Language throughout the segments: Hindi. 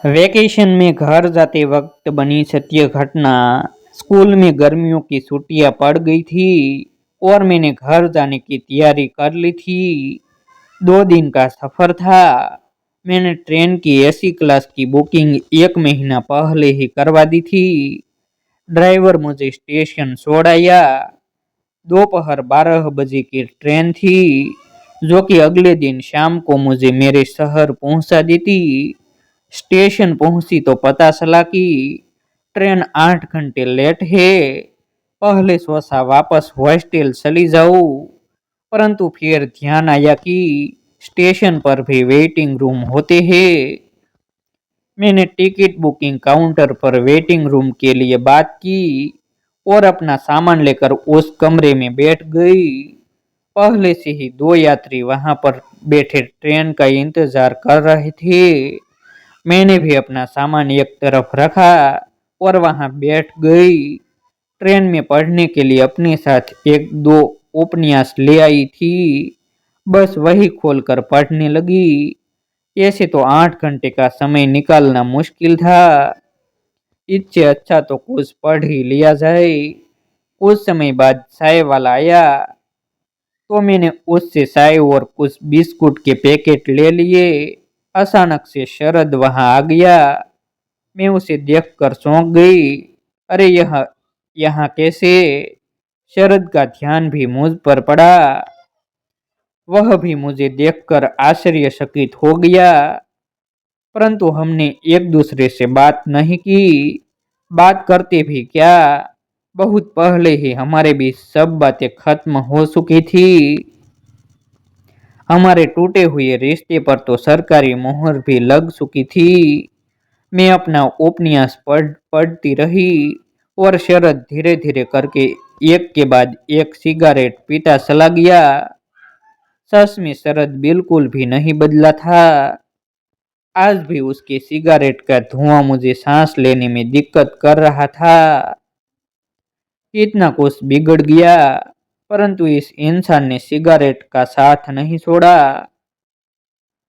वेकेशन में घर जाते वक्त बनी सत्य घटना। स्कूल में गर्मियों की छुट्टियां पड़ गई थी और मैंने घर जाने की तैयारी कर ली थी। 2 दिन का सफर था। मैंने ट्रेन की एसी क्लास की बुकिंग 1 महीना पहले ही करवा दी थी। ड्राइवर मुझे स्टेशन छोड़ आया। दोपहर 12 बजे की ट्रेन थी, जो कि अगले दिन शाम को मुझे मेरे शहर पहुंचा देती। स्टेशन पहुंची तो पता चला कि ट्रेन 8 घंटे लेट है। पहले सोचा वापस हॉस्टल चली जाऊं, परंतु फिर ध्यान आया कि स्टेशन पर भी वेटिंग रूम होते हैं। मैंने टिकट बुकिंग काउंटर पर वेटिंग रूम के लिए बात की और अपना सामान लेकर उस कमरे में बैठ गई। पहले से ही 2 यात्री वहां पर बैठे ट्रेन का इंतजार कर रहे थे। मैंने भी अपना सामान एक तरफ रखा और वहां बैठ गई। ट्रेन में पढ़ने के लिए अपने साथ एक दो उपन्यास ले आई थी। बस वही खोलकर पढ़ने लगी। ऐसे तो 8 घंटे का समय निकालना मुश्किल था। इससे अच्छा तो कुछ पढ़ ही लिया जाए। कुछ समय बाद चाय वाला आया, तो मैंने उससे चाय और कुछ बिस्कुट के पैकेट ले लिए। अचानक से शरद वहां आ गया। मैं उसे देखकर चौंक गई। अरे यह यहाँ कैसे? शरद का ध्यान भी मुझ पर पड़ा। वह भी मुझे देखकर आश्चर्यचकित हो गया, परंतु हमने एक दूसरे से बात नहीं की। बात करते भी क्या, बहुत पहले ही हमारे बीच सब बातें खत्म हो चुकी थी। हमारे टूटे हुए रिश्ते पर तो सरकारी मोहर भी लग चुकी थी। मैं अपना उपन्यास पढ़ती रही और शरद धीरे धीरे करके एक के बाद एक सिगारेट पीता चला गया। सच में शरद बिल्कुल भी नहीं बदला था। आज भी उसके सिगारेट का धुआं मुझे सांस लेने में दिक्कत कर रहा था। इतना कुछ बिगड़ गया, परंतु इस इंसान ने सिगारेट का साथ नहीं छोड़ा।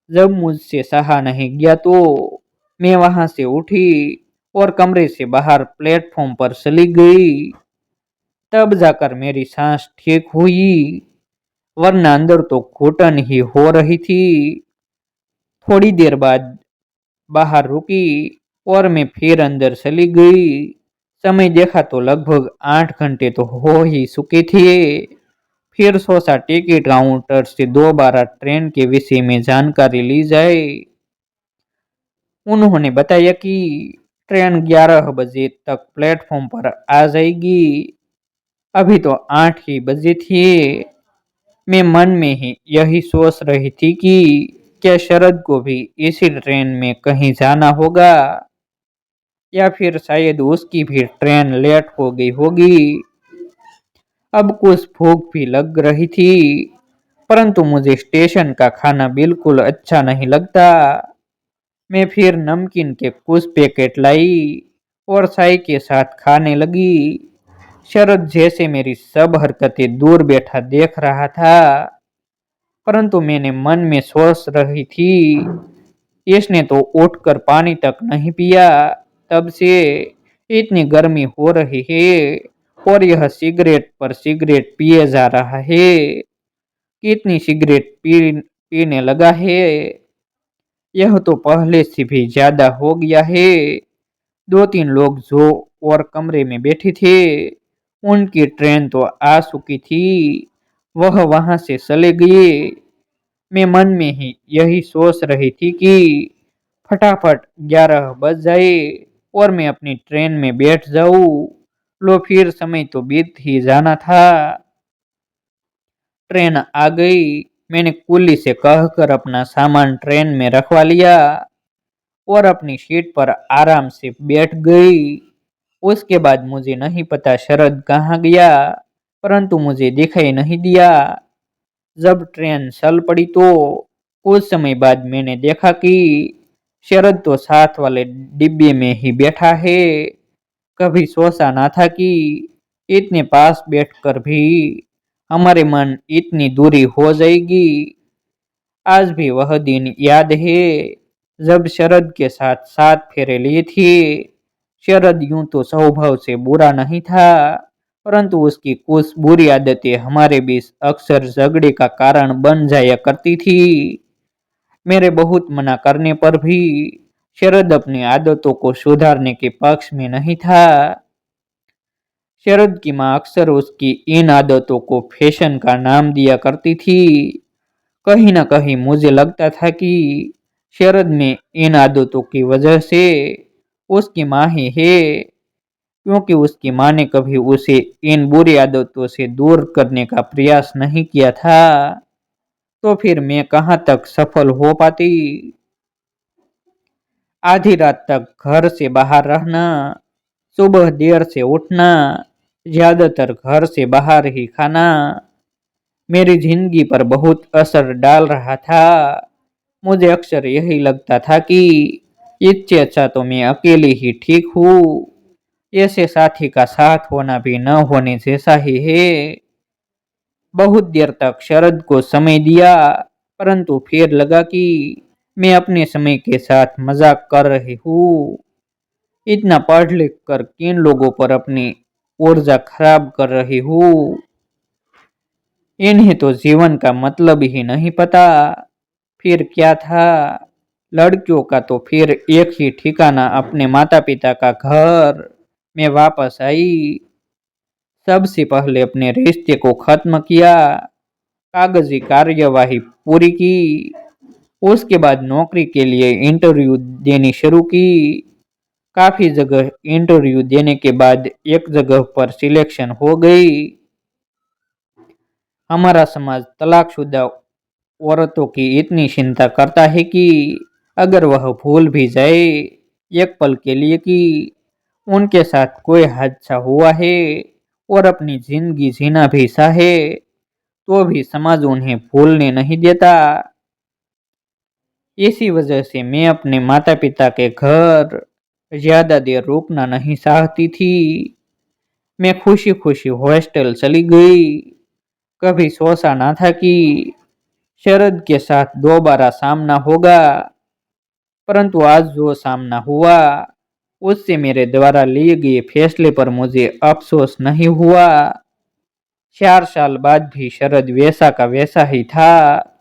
जब मुझसे सहा नहीं गया तो मैं वहां से उठी और कमरे से बाहर प्लेटफॉर्म पर चली गई। तब जाकर मेरी सांस ठीक हुई, वरना अंदर तो घुटन ही हो रही थी। थोड़ी देर बाद बाहर रुकी और मैं फिर अंदर चली गई। समय देखा तो लगभग 8 घंटे तो हो ही चुके थे। फिर सोचा टिकट काउंटर से दोबारा ट्रेन के विषय में जानकारी ली जाए। उन्होंने बताया कि ट्रेन 11 बजे तक प्लेटफॉर्म पर आ जाएगी। अभी तो 8 ही बजे थे। मैं मन में ही यही सोच रही थी कि क्या शरद को भी इसी ट्रेन में कहीं जाना होगा, या फिर शायद उसकी भी ट्रेन लेट हो गई होगी। अब कुछ भूख भी लग रही थी, परंतु मुझे स्टेशन का खाना बिल्कुल अच्छा नहीं लगता। मैं फिर नमकीन के कुछ पैकेट लाई और चाय के साथ खाने लगी। शरद जैसे मेरी सब हरकतें दूर बैठा देख रहा था, परंतु मैंने मन में सोच रही थी, इसने तो उठकर पानी तक नहीं पिया। तब से इतनी गर्मी हो रही है और यह सिगरेट पर सिगरेट पिए जा रहा है। कितनी सिगरेट पीने लगा है, यह तो पहले से भी ज्यादा हो गया है। 2-3 लोग जो और कमरे में बैठे थे, उनकी ट्रेन तो आ चुकी थी, वह वहां से चले गए। मैं मन में ही यही सोच रही थी कि फटाफट 11 बज जाए और मैं अपनी ट्रेन में बैठ जाऊं। लो फिर समय तो बीत ही जाना था। ट्रेन आ गई। मैंने कुल्ली से कहकर अपना सामान ट्रेन में रखवा लिया और अपनी सीट पर आराम से बैठ गई। उसके बाद मुझे नहीं पता शरद कहाँ गया, परंतु मुझे दिखाई नहीं दिया। जब ट्रेन चल पड़ी तो कुछ समय बाद मैंने देखा कि शरद तो साथ वाले डिब्बे में ही बैठा है। कभी सोचा ना था कि इतने पास बैठकर भी हमारे मन इतनी दूरी हो जाएगी। आज भी वह दिन याद है जब शरद के साथ 7 फेरे लिए थे। शरद यूं तो स्वभाव से बुरा नहीं था, परंतु उसकी कुछ बुरी आदतें हमारे बीच अक्सर झगड़े का कारण बन जाया करती थी। मेरे बहुत मना करने पर भी शरद अपनी आदतों को सुधारने के पक्ष में नहीं था। शरद की माँ अक्सर उसकी इन आदतों को फैशन का नाम दिया करती थी। कहीं न कहीं मुझे लगता था कि शरद में इन आदतों की वजह से उसकी माँ ही है, क्योंकि उसकी माँ ने कभी उसे इन बुरी आदतों से दूर करने का प्रयास नहीं किया था। तो फिर मैं कहाँ तक सफल हो पाती। आधी रात तक घर से बाहर रहना, सुबह देर से उठना, ज्यादातर घर से बाहर ही खाना मेरी जिंदगी पर बहुत असर डाल रहा था। मुझे अक्सर यही लगता था कि इससे अच्छा तो मैं अकेली ही ठीक हूँ। ऐसे साथी का साथ होना भी न होने जैसा ही है। बहुत देर तक शरद को समय दिया, परंतु फिर लगा कि मैं अपने समय के साथ मजाक कर रही हूँ। इतना पढ़ लिख कर किन लोगों पर अपनी ऊर्जा खराब कर रही हूँ। इन्हें तो जीवन का मतलब ही नहीं पता। फिर क्या था, लड़कियों का तो फिर एक ही ठिकाना अपने माता पिता का घर। मैं वापस आई, सबसे पहले अपने रिश्ते को खत्म किया, कागजी कार्यवाही पूरी की। उसके बाद नौकरी के लिए इंटरव्यू देनी शुरू की। काफी जगह इंटरव्यू देने के बाद एक जगह पर सिलेक्शन हो गई। हमारा समाज तलाकशुदा औरतों की इतनी चिंता करता है कि अगर वह भूल भी जाए एक पल के लिए कि उनके साथ कोई हादसा हुआ है और अपनी जिंदगी जीना भी चाहे, तो भी समाज उन्हें भूलने नहीं देता। इसी वजह से मैं अपने माता पिता के घर ज्यादा देर रुकना नहीं चाहती थी। मैं खुशी खुशी हॉस्टल चली गई। कभी सोचा ना था कि शरद के साथ दोबारा सामना होगा, परंतु आज जो सामना हुआ उससे मेरे द्वारा लिए गए फैसले पर मुझे अफसोस नहीं हुआ। 4 साल बाद भी शरद वैसा का वैसा ही था,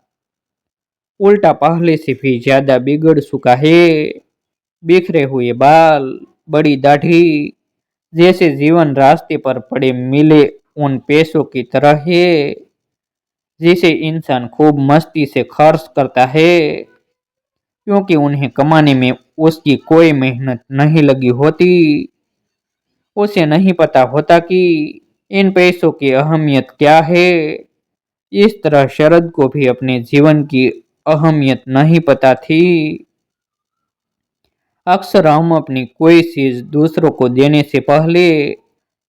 उल्टा पहले से भी ज्यादा बिगड़ चुका है। बिखरे हुए बाल, बड़ी दाढ़ी, जैसे जीवन रास्ते पर पड़े मिले उन पैसों की तरह है जिसे इंसान खूब मस्ती से खर्च करता है, क्योंकि उन्हें कमाने में उसकी कोई मेहनत नहीं लगी होती। उसे नहीं पता होता कि इन पैसों की अहमियत क्या है। इस तरह शरद को भी अपने जीवन की अहमियत नहीं पता थी। अक्सर हम अपनी कोई चीज दूसरों को देने से पहले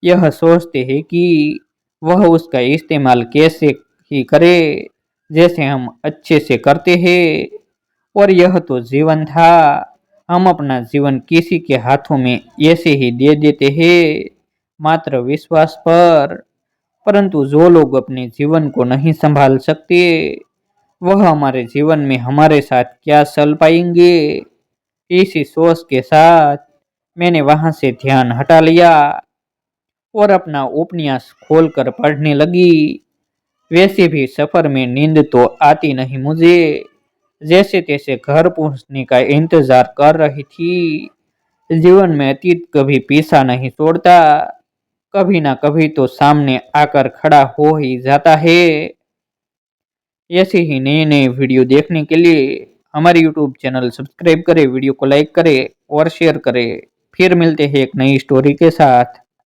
यह सोचते हैं कि वह उसका इस्तेमाल कैसे ही करे, जैसे हम अच्छे से करते हैं। और यह तो जीवन था, हम अपना जीवन किसी के हाथों में ऐसे ही दे देते हैं मात्र विश्वास पर। परंतु जो लोग अपने जीवन को नहीं संभाल सकते, वह हमारे जीवन में हमारे साथ क्या चल पाएंगे। इसी सोच के साथ मैंने वहां से ध्यान हटा लिया और अपना उपन्यास खोलकर पढ़ने लगी। वैसे भी सफर में नींद तो आती नहीं मुझे, जैसे तैसे घर पहुंचने का इंतजार कर रही थी। जीवन में अतीत कभी पीछा नहीं छोड़ता, कभी ना कभी तो सामने आकर खड़ा हो ही जाता है। ऐसे ही नए नए वीडियो देखने के लिए हमारे यूट्यूब चैनल सब्सक्राइब करें, वीडियो को लाइक करें और शेयर करें। फिर मिलते हैं एक नई स्टोरी के साथ।